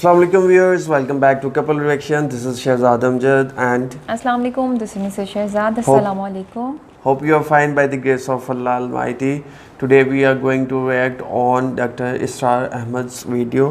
Assalamu alaikum viewers, welcome back to Couple Reaction. This is Israr Ahmed and Assalamu alaikum, this is Mrs. Shehzad. Assalamu alaikum. Hope you are fine by the grace of Allah Almighty. Today we are going to react on Dr. Israr Ahmed's video.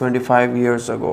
25 years ago.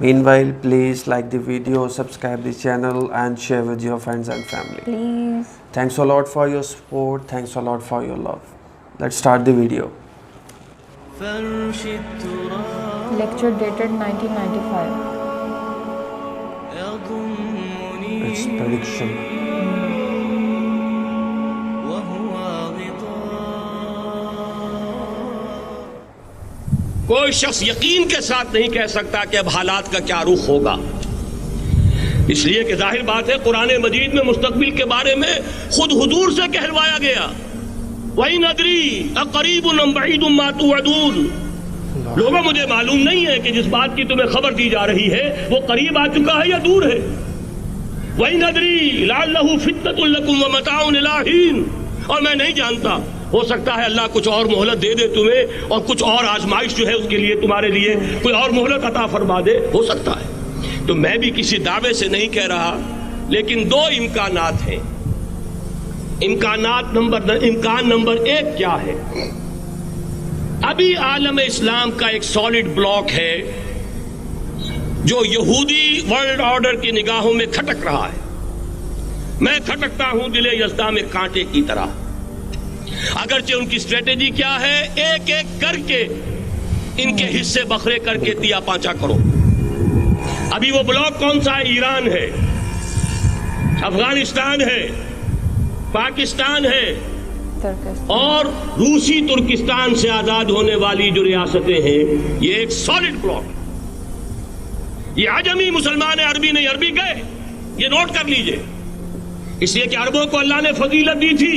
Meanwhile, please like the video, subscribe the channel and share with your friends and family. Please. Thanks a lot for your support. Thanks a lot for your love. Let's start the video. Lecture dated 1995. It's prediction. کوئی شخص یقین کے ساتھ نہیں کہہ سکتا کہ اب حالات کا کیا رخ ہوگا، اس لیے کہ ظاہر بات ہے قرآن مجید میں مستقبل کے بارے میں خود حضور سے کہلوایا گیا. وَإِنْ أَدْرِي أَقَرِيبٌ أَمْ بَعِيدٌ مَا تُوعَدُونَ. لوگوں مجھے معلوم نہیں ہے کہ جس بات کی تمہیں خبر دی جا رہی ہے وہ قریب آ چکا ہے یا دور ہے. وَإِنْ أَدْرِي لَعَلَّهُ فِتْنَةٌ لَكُمْ وَمَتَاعٌ إِلَىٰ حِينٍ. اور میں نہیں جانتا، ہو سکتا ہے اللہ کچھ اور مہلت دے دے تمہیں اور کچھ اور آزمائش جو ہے اس کے لیے تمہارے لیے کوئی اور مہلت عطا فرما دے، ہو سکتا ہے. تو میں بھی کسی دعوے سے نہیں کہہ رہا، لیکن دو امکانات ہیں. امکان نمبر ایک کیا ہے؟ ابھی عالم اسلام کا ایک سالڈ بلاک ہے جو یہودی ورلڈ آرڈر کی نگاہوں میں کھٹک رہا ہے. میں کھٹکتا ہوں دل یزداں میں کانٹے کی طرح. اگرچہ ان کی اسٹریٹجی کیا ہے، ایک ایک کر کے ان کے حصے بکھرے کر کے دیا پانچا کرو. ابھی وہ بلاک کون سا ہے؟ ایران ہے، افغانستان ہے، پاکستان ہے اور روسی ترکستان سے آزاد ہونے والی جو ریاستیں ہیں. یہ ایک سالڈ بلاک. یہ عجمی مسلمان عربی نہیں، عربی گئے، یہ نوٹ کر لیجئے. اس لیے کہ عربوں کو اللہ نے فضیلت دی تھی،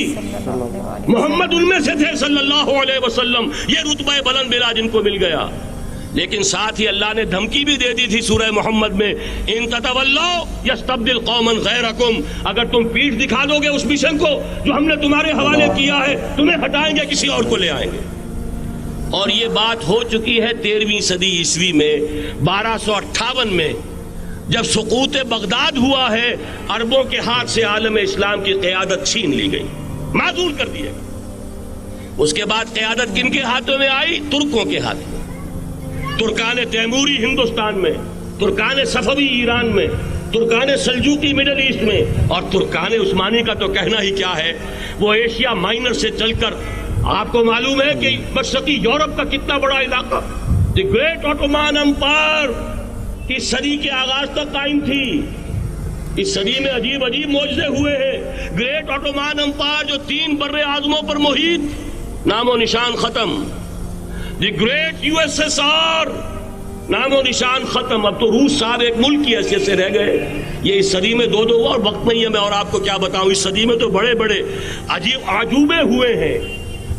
محمد ان میں سے تھے صلی اللہ علیہ وسلم، یہ رتبہ بلند ملا جن کو مل گیا. لیکن ساتھ ہی اللہ نے دھمکی بھی دے دی تھی سورہ محمد میں، ان تتولوا یستبدل قوما غیرکم. اگر تم پیٹھ دکھا دو گے اس مشن کو جو ہم نے تمہارے حوالے کیا ہے، تمہیں ہٹائیں گے، کسی اور کو لے آئیں گے. اور یہ بات ہو چکی ہے 13ویں صدی عیسوی میں. 1258 میں جب سقوط بغداد ہوا ہے، عربوں کے ہاتھ سے عالم اسلام کی قیادت چھین لی گئی، معزول کر دیا. اس کے بعد قیادت کن کے ہاتھوں میں آئی؟ ترکوں کے ہاتھ میں. ترکان تیموری ہندوستان میں، ترکان صفوی ایران میں، ترکان سلجوقی مڈل ایسٹ میں اور ترکان عثمانی کا تو کہنا ہی کیا ہے. وہ ایشیا مائنر سے چل کر آپ کو معلوم ہے کہ مشرقی یورپ کا کتنا بڑا علاقہ، دی گریٹ آٹومان امپائر اس صدی کے آغاز تک قائم تھی. اس صدی میں عجیب عجیب معجزے ہوئے ہیں. گریٹ آٹومان امپائر جو 3 بر اعظموں پر محیط، نام و نشان ختم. دی گریٹ USSR، نام و نشان ختم. اب تو روس صاحب ایک ملک کی حیثیت سے رہ گئے. یہ اس صدی میں دو اور وقت نہیں ہے میں اور آپ کو کیا بتاؤں. اس صدی میں تو بڑے بڑے عجیب عجوبے ہوئے ہیں.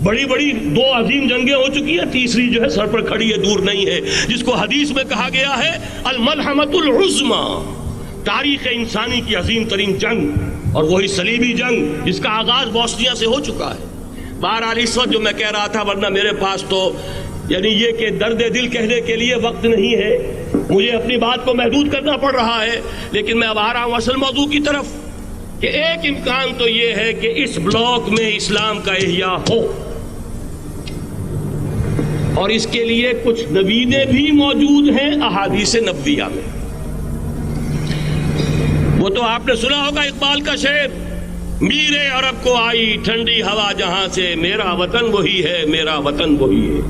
بڑی بڑی 2 عظیم جنگیں ہو چکی ہیں، تیسری جو ہے سر پر کھڑی ہے، دور نہیں ہے، جس کو حدیث میں کہا گیا ہے الملحمۃ العظمی، تاریخ انسانی کی عظیم ترین جنگ، اور وہی صلیبی جنگ جس کا آغاز بوسنیا سے ہو چکا ہے. بہرحال اس وقت جو میں کہہ رہا تھا، ورنہ میرے پاس تو یعنی یہ کہ درد دل کہنے کے لیے وقت نہیں ہے، مجھے اپنی بات کو محدود کرنا پڑ رہا ہے. لیکن میں اب آ رہا ہوں اصل موضوع کی طرف کہ ایک امکان تو یہ ہے کہ اس بلاک میں اسلام کا احیاء ہو، اور اس کے لیے کچھ نویدیں بھی موجود ہیں احادیث نبویہ میں. وہ تو آپ نے سنا ہوگا اقبال کا شعر، میرے عرب کو آئی ٹھنڈی ہوا جہاں سے، میرا وطن وہی ہے، میرا وطن وہی ہے.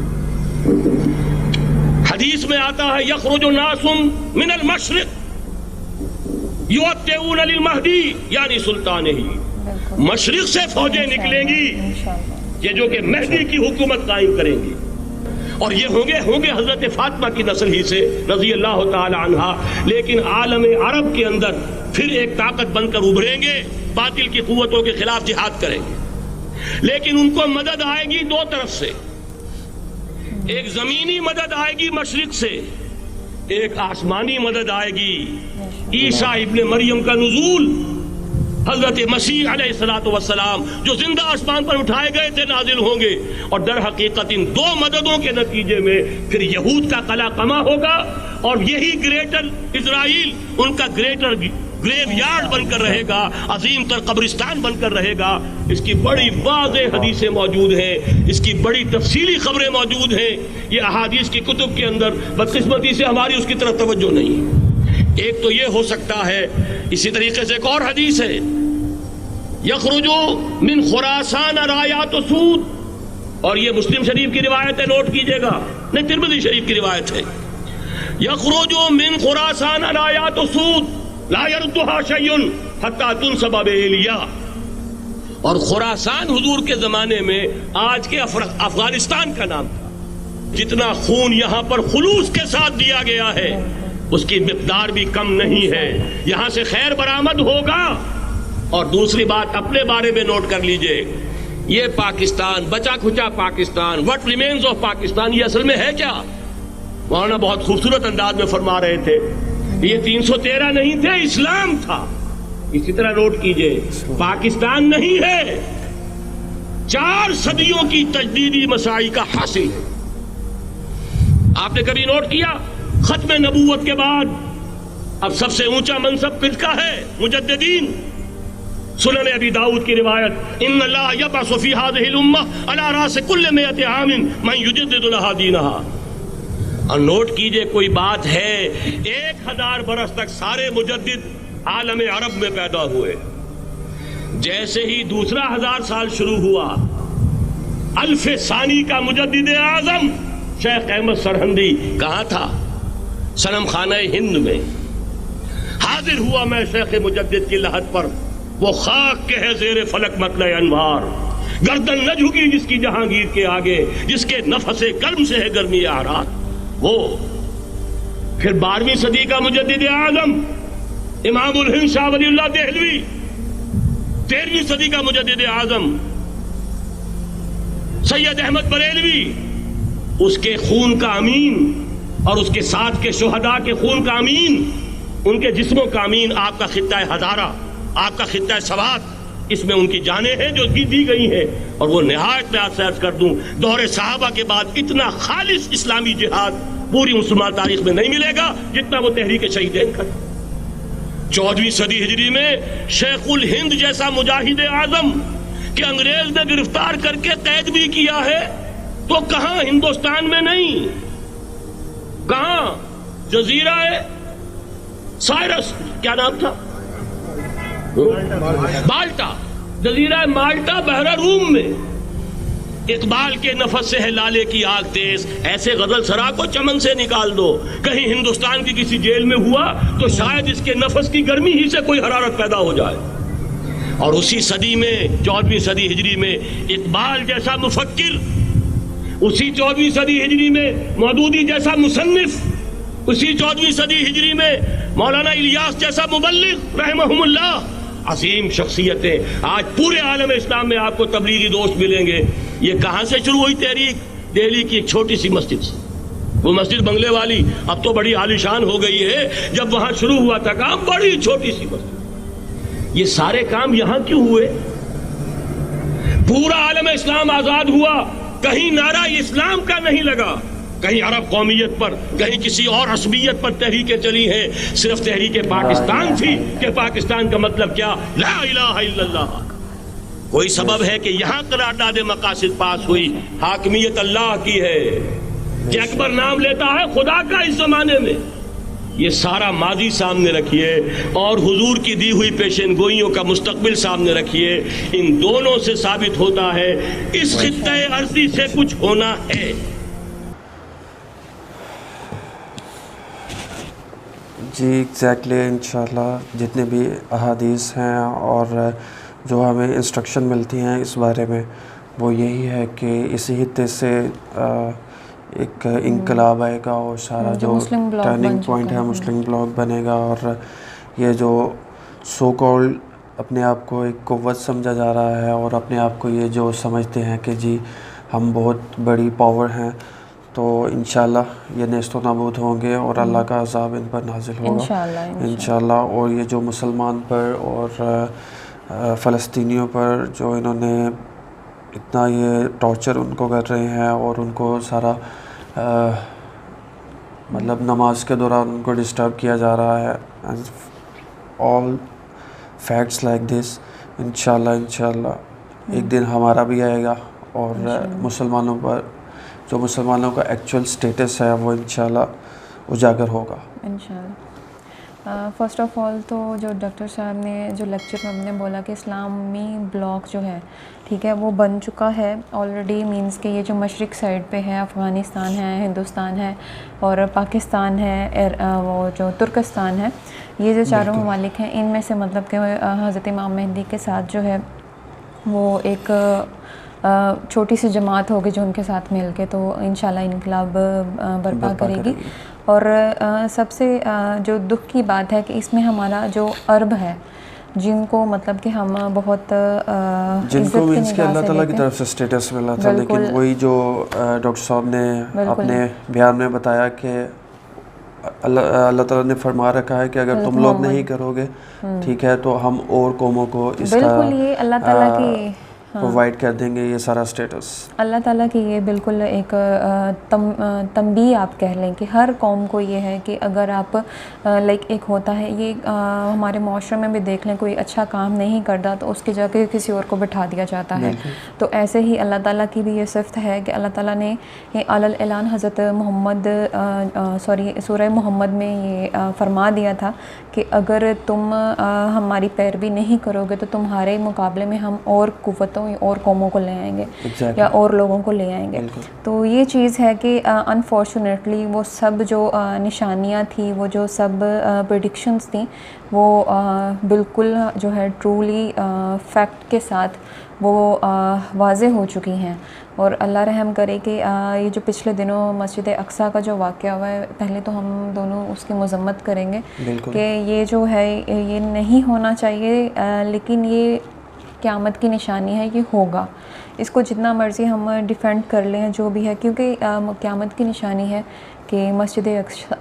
حدیث میں آتا ہے یخرج ناس من المشرق یؤتون للمہدی یعنی سلطان ہی. مشرق سے فوجیں نکلیں گی یہ جو کہ مہدی کی حکومت قائم کریں گی، اور یہ ہوں گے حضرت فاطمہ کی نسل ہی سے رضی اللہ تعالی عنہا. لیکن عالم عرب کے اندر پھر ایک طاقت بن کر ابھریں گے، باطل کی قوتوں کے خلاف جہاد کریں گے. لیکن ان کو مدد آئے گی دو طرف سے. ایک زمینی مدد آئے گی مشرق سے, ایک آسمانی مدد آئے گی. عیسیٰ ابن مریم کا نزول, حضرت مسیح علیہ الصلوۃ والسلام جو زندہ آسمان پر اٹھائے گئے تھے نازل ہوں گے, اور در حقیقت ان دو مددوں کے نتیجے میں پھر یہود کا قلعہ قمع ہوگا, اور یہی گریٹر اسرائیل ان کا گریٹر گریو یارڈ بن کر رہے گا, عظیم تر قبرستان بن کر رہے گا. اس کی بڑی واضح حدیثیں موجود ہیں, اس کی بڑی تفصیلی خبریں موجود ہیں. یہ احادیث کی کتب کے اندر بدقسمتی سے ہماری اس کی طرف توجہ نہیں. ایک تو یہ ہو سکتا ہے, اسی طریقے سے ایک اور حدیث ہے, یخرج من خراسان رایات سود, اور یہ مسلم شریف کی روایت ہے, نوٹ کیجئے گا, نہیں ترمذی شریف کی روایت ہے. یخرج من خراسان رایات سود لا یردها شیء حتی تنصب بإیلیا. اور خراسان حضور کے زمانے میں آج کے افغانستان کا نام تھا. جتنا خون یہاں پر خلوص کے ساتھ دیا گیا ہے اس کی مقدار بھی کم نہیں ہے. یہاں سے خیر برآمد ہوگا. اور دوسری بات اپنے بارے میں نوٹ کر لیجئے, یہ پاکستان, بچا کھچا Pakistan, what remains of Pakistan, یہ اصل میں ہے کیا؟ مولانا بہت خوبصورت انداز میں فرما رہے تھے, یہ 313 نہیں تھے, اسلام تھا. اسی طرح نوٹ کیجئے, پاکستان نہیں ہے, 4 صدیوں کی تجدیدی مساعی کا حاصل ہے. آپ نے کبھی نوٹ کیا ختم نبوت کے بعد اب سب سے اونچا منصب کس کا ہے؟ مجددین. سنن ابی داؤد کی روایت, ان اللہ یبعث فی هذه الامہ علی راس کل 100 عام من یجدد لها دینها. اور نوٹ کیجئے, کوئی بات ہے 1000 برس تک سارے مجدد عالم عرب میں پیدا ہوئے. جیسے ہی دوسرا 1000 سال شروع ہوا, الف ثانی کا مجدد اعظم شیخ احمد سرہندی کہاں تھا؟ صنم خانہ ہند میں. حاضر ہوا میں شیخ مجدد کی لحد پر, وہ خاک کے ہے زیر فلک مطلع انوار, گردن نہ جھکی جس کی جہانگیر کے آگے, جس کے نفس گرم سے ہے گرمی آرات. وہ پھر 12ویں صدی کا مجدد اعظم امام الہند شاہ ولی اللہ دہلوی, 13ویں صدی کا مجدد اعظم سید احمد بریلوی, اس کے خون کا امین اور اس کے ساتھ کے شہداء کے خون کا امین, ان کے جسموں کا امین آپ کا خطہ ہزارہ, آپ کا خطہ سوات, اس میں ان کی جانیں ہیں جو دی گئی ہیں. اور وہ نہایت میں آپ سے عرض کر دوں, دور صحابہ کے بعد اتنا خالص اسلامی جہاد پوری مسلمان تاریخ میں نہیں ملے گا جتنا وہ تحریک شہیدین کا. 14ویں صدی ہجری میں شیخ الہند جیسا مجاہد اعظم کہ انگریز نے گرفتار کر کے قید بھی کیا ہے, تو کہاں ہندوستان میں نہیں, کہاں جزیرہ سائرس, کیا نام تھا, مالٹا, جزیرہ مالٹا بحر روم میں. اقبال کے نفس سے ہے لالے کی آگ تیز, ایسے غزل سرا کو چمن سے نکال دو. کہیں ہندوستان کی کسی جیل میں ہوا تو شاید اس کے نفس کی گرمی ہی سے کوئی حرارت پیدا ہو جائے. اور اسی صدی میں 14ویں صدی ہجری میں اقبال جیسا مفکر, اسی 14ویں صدی ہجری میں مودودی جیسا مصنف, اسی 14ویں صدی ہجری میں مولانا الیاس جیسا مبلغ رحمہم اللہ, عظیم شخصیتیں. آج پورے عالم اسلام میں آپ کو تبلیغی دوست ملیں گے. یہ کہاں سے شروع ہوئی تحریک؟ دہلی کی ایک چھوٹی سی مسجد سے. وہ مسجد بنگلے والی اب تو بڑی عالیشان ہو گئی ہے, جب وہاں شروع ہوا تھا کام بڑی چھوٹی سی مسجد. یہ سارے کام یہاں کیوں ہوئے؟ پورا عالم اسلام آزاد ہوا, کہیں نعرہ اسلام کا نہیں لگا, کہیں عرب قومیت پر, کہیں کسی اور عصبیت پر تحریکیں چلی ہیں. صرف تحریک پاکستان تھی کہ پاکستان کا مطلب کیا؟ لا الہ الا اللہ. کوئی سبب ہے کہ یہاں قرارداد مقاصد پاس ہوئی, حاکمیت اللہ کی ہے, کہ اکبر نام لیتا ہے خدا کا اس زمانے میں. یہ سارا ماضی سامنے رکھیے اور حضور کی دی ہوئی پیشن گوئیوں کا مستقبل سامنے رکھیے. ان دونوں سے ثابت ہوتا ہے اس خطہ ارضی سے کچھ ہونا ہے. جی ایگزیکٹلی, انشاءاللہ جتنے بھی احادیث ہیں اور جو ہمیں انسٹرکشن ملتی ہیں اس بارے میں, وہ یہی ہے کہ اسی خطے سے ایک انقلاب آئے گا اور سارا جو ٹرننگ پوائنٹ ہے مسلم بلاک بنے گا. اور یہ جو سو کالڈ اپنے آپ کو ایک قوت سمجھا جا رہا ہے اور اپنے آپ کو یہ جو سمجھتے ہیں کہ جی ہم بہت بڑی پاور ہیں، تو انشاءاللہ یہ نیست و نابود ہوں گے اور اللہ کا عذاب ان پر نازل ہوگا انشاءاللہ. اور یہ جو مسلمان پر اور فلسطینیوں پر جو انہوں نے اتنا یہ ٹارچر ان کو کر رہے ہیں اور ان کو سارا مطلب نماز کے دوران ان کو ڈسٹرب کیا جا رہا ہے، آل فیکٹس لائک دس. انشاءاللہ ایک دن ہمارا بھی آئے گا اور مسلمانوں پر جو مسلمانوں کا ایکچوئل سٹیٹس ہے وہ انشاءاللہ اجاگر ہوگا انشاءاللہ. فرسٹ آف آل تو جو ڈاکٹر صاحب نے جو لیکچر میں ہم نے بولا کہ اسلامی بلاک جو ہے ٹھیک ہے وہ بن چکا ہے آلریڈی، مینس کہ یہ جو مشرق سائڈ پہ ہے افغانستان ہے، ہندوستان ہے اور پاکستان ہے، وہ جو ترکستان ہے، یہ جو چاروں ممالک ہیں ان میں سے مطلب کہ حضرت امام مہدی کے ساتھ جو ہے وہ ایک چھوٹی سی جماعت ہوگی جو ان کے ساتھ مل کے تو انشاءاللہ انقلاب برپا کرے گی. اور سب سے جو دکھ کی بات ہے کہ اس میں ہمارا جو عرب ہے جن کو مطلب کہ ہم بہت جن کو مینس کہ اللہ تعالیٰ کی طرف سے سٹیٹس ملا تھا، لیکن وہی جو ڈاکٹر صاحب نے اپنے بیان میں بتایا کہ اللہ تعالیٰ نے فرما رکھا ہے کہ اگر تم لوگ نہیں کرو گے ٹھیک ہے تو ہم اور قوموں کو اس کا بالکل یہ اللہ تعالیٰ کی پرووائڈ کر دیں گے یہ سارا سٹیٹس. اللہ تعالیٰ کی یہ بالکل ایک تنبیہ آپ کہہ لیں کہ ہر قوم کو یہ ہے کہ اگر آپ لائک ایک ہوتا ہے یہ ہمارے معاشرے میں بھی دیکھ لیں، کوئی اچھا کام نہیں کرتا تو اس کی جگہ کسی اور کو بٹھا دیا جاتا ہے. تو ایسے ہی اللہ تعالیٰ کی بھی یہ صفت ہے کہ اللہ تعالیٰ نے علی اعلان حضرت محمد سورہ محمد میں یہ فرما دیا تھا کہ اگر تم ہماری پیروی نہیں کرو گے تو تمہارے مقابلے میں ہم اور قوتوں اور قوموں کو لے آئیں گے یا اور لوگوں کو لے آئیں گے. تو یہ چیز ہے کہ انفارچونیٹلی وہ سب جو نشانیاں تھیں، وہ جو سب پریڈکشنز تھیں وہ بالکل جو ہے ٹرولی فیکٹ کے ساتھ وہ واضح ہو چکی ہیں. اور اللہ رحم کرے کہ یہ جو پچھلے دنوں مسجد اقصیٰ کا جو واقعہ ہوا ہے، پہلے تو ہم دونوں اس کی مذمت کریں گے کہ یہ جو ہے یہ نہیں ہونا چاہیے، لیکن یہ قیامت کی نشانی ہے، یہ ہوگا. اس کو جتنا مرضی ہم ڈیفینڈ کر لیں جو بھی ہے، کیونکہ قیامت کی نشانی ہے کہ مسجد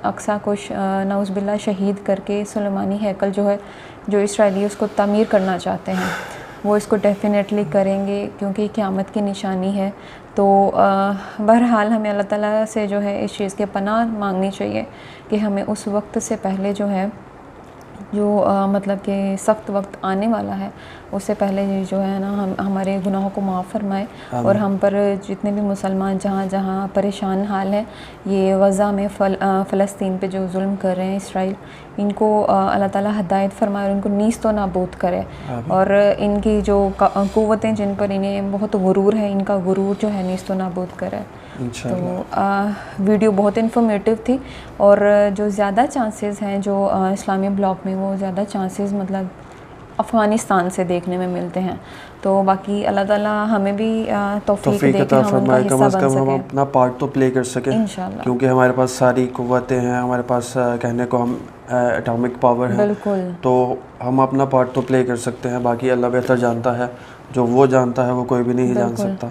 اقصیٰ کو نعوذ باللہ شہید کر کے سلیمانی ہیکل جو ہے جو اسرائیلی اس کو تعمیر کرنا چاہتے ہیں وہ اس کو ڈیفینیٹلی کریں گے کیونکہ قیامت کی نشانی ہے. تو بہرحال ہمیں اللہ تعالیٰ سے جو ہے اس چیز کے پناہ مانگنی چاہیے کہ ہمیں اس وقت سے پہلے جو ہے جو مطلب کہ سخت وقت آنے والا ہے اس سے پہلے جو ہے نا ہمارے گناہوں کو معاف فرمائے اور ہم پر جتنے بھی مسلمان جہاں جہاں پریشان حال ہیں، یہ غزہ میں فلسطین پہ جو ظلم کر رہے ہیں اسرائیل، ان کو اللہ تعالیٰ ہدایت فرمائے اور ان کو نیست و نابود کرے اور ان کی جو قوتیں جن پر انہیں بہت غرور ہے ان کا غرور جو ہے نیست و نابود کرے. تو ویڈیو بہت انفارمیٹیو تھی اور جو زیادہ چانسز ہیں جو اسلامی بلاک میں وہ زیادہ چانسز مطلب افغانستان سے دیکھنے میں ملتے ہیں. تو باقی اللہ تعالیٰ ہمیں بھی توفیق دے کہ ہم ان کا حصہ بن سکیں، ہم اپنا پارٹ تو پلے کر سکیں انشاءاللہ، کیونکہ ہمارے پاس ساری قوتیں ہیں، ہمارے پاس کہنے کو ہم اٹامک پاور ہے، بالکل تو ہم اپنا پارٹ تو پلے کر سکتے ہیں. باقی اللہ بہتر جانتا ہے، جو وہ جانتا ہے وہ کوئی بھی نہیں جان سکتا.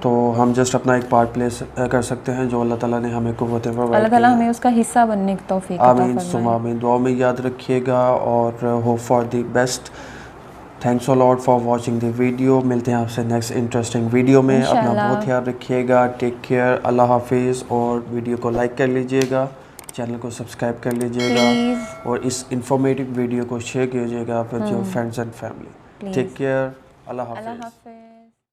تو ہم جسٹ اپنا ایک پارٹ پلے کر سکتے ہیں جو اللہ تعالیٰ نے ہمیں قوتیں پرووائڈ کی. اللہ تعالیٰ ہمیں اس کا حصہ بننے کی توفیق عطا فرمائے. آمین ثم آمین. دعا میں یاد رکھیے گا اور hope for the best. Thanks a lot for watching the video. ملتے ہیں آپ سے نیکسٹ انٹرسٹنگ ویڈیو میں. اپنا بہت خیال رکھیے گا. ٹیک کیئر. اللہ حافظ. اور ویڈیو کو لائک کر لیجیے گا، چینل کو سبسکرائب کر لیجیے گا اور اس انفارمیٹیو ویڈیو کو شیئر کیجیے گا with your friends and family. Take care. Allah حافظ.